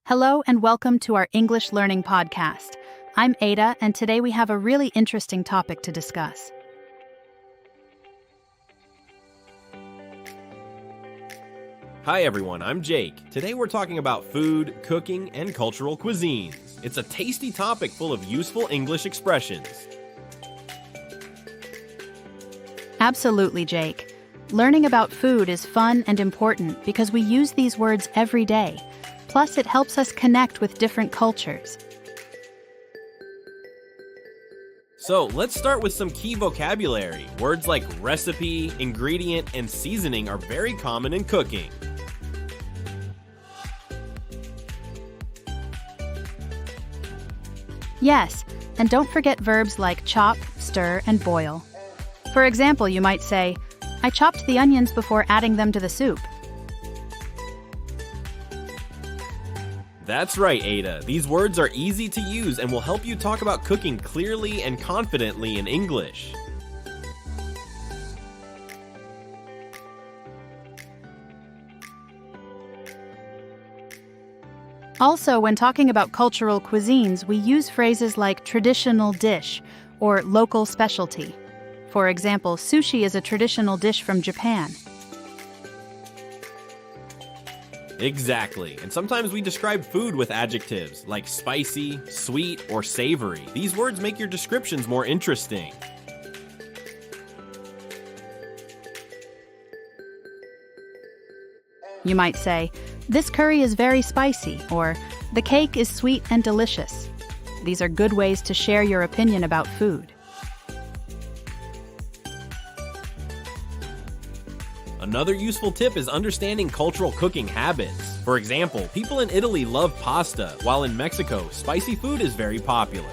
Hello and welcome to our English Learning Podcast. I'm Ada, and today we have a really interesting topic to discuss. Hi everyone, I'm Jake. Today we're talking about food, cooking, and cultural cuisines. It's a tasty topic full of useful English expressions. Absolutely, Jake. Learning about food is fun and important because we use these words every day. Plus, it helps us connect with different cultures. So let's start with some key vocabulary. Words like recipe, ingredient, and seasoning are very common in cooking. Yes, and don't forget verbs like chop, stir, and boil. For example, you might say, I chopped the onions before adding them to the soup. That's right, Ada. These words are easy to use and will help you talk about cooking clearly and confidently in English. Also, when talking about cultural cuisines, we use phrases like traditional dish or local specialty. For example, sushi is a traditional dish from Japan. Exactly, and sometimes we describe food with adjectives like spicy, sweet, or savory. These words make your descriptions more interesting. You might say, this curry is very spicy, or the cake is sweet and delicious. These are good ways to share your opinion about food. Another useful tip is understanding cultural cooking habits. For example, people in Italy love pasta, while in Mexico, spicy food is very popular.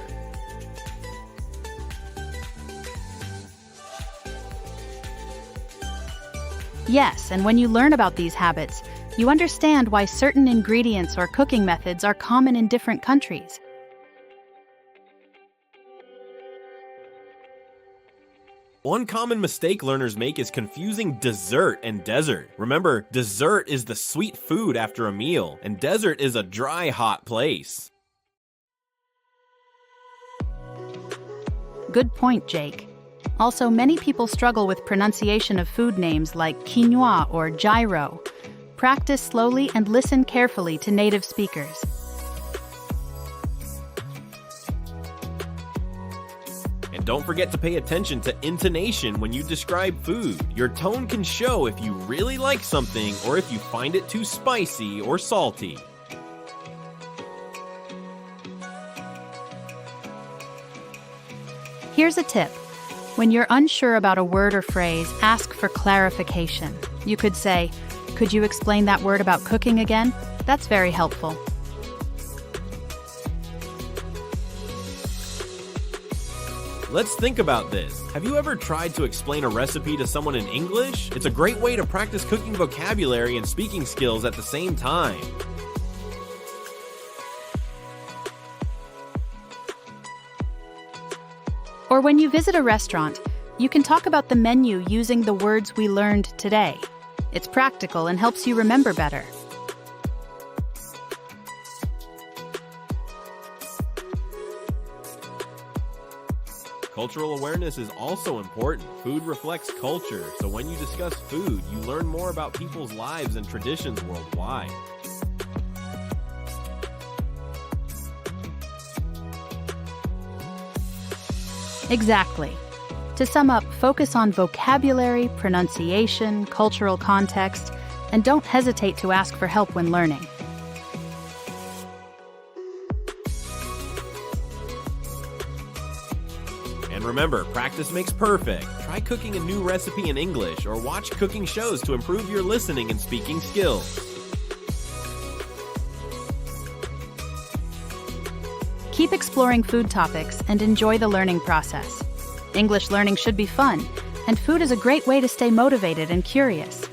Yes, and when you learn about these habits, you understand why certain ingredients or cooking methods are common in different countries. One common mistake learners make is confusing dessert and desert. Remember, dessert is the sweet food after a meal, and desert is a dry, hot place. Good point, Jake. Also, many people struggle with pronunciation of food names like quinoa or gyro. Practice slowly and listen carefully to native speakers. And don't forget to pay attention to intonation when you describe food. Your tone can show if you really like something or if you find it too spicy or salty. Here's a tip. When you're unsure about a word or phrase, ask for clarification. You could say, could you explain that word about cooking again? That's very helpful. Let's think about this. Have you ever tried to explain a recipe to someone in English? It's a great way to practice cooking vocabulary and speaking skills at the same time. Or when you visit a restaurant, you can talk about the menu using the words we learned today. It's practical and helps you remember better. Cultural awareness is also important. Food reflects culture, so when you discuss food, you learn more about people's lives and traditions worldwide. Exactly. To sum up, focus on vocabulary, pronunciation, cultural context, and don't hesitate to ask for help when learning. And remember, practice makes perfect. Try cooking a new recipe in English or watch cooking shows to improve your listening and speaking skills. Keep exploring food topics and enjoy the learning process. English learning should be fun, and food is a great way to stay motivated and curious.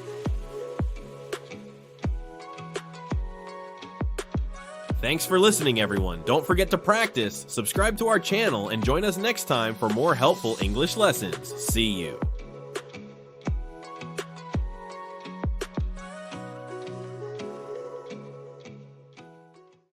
Thanks for listening, everyone. Don't forget to practice, subscribe to our channel, and join us next time for more helpful English lessons. See you.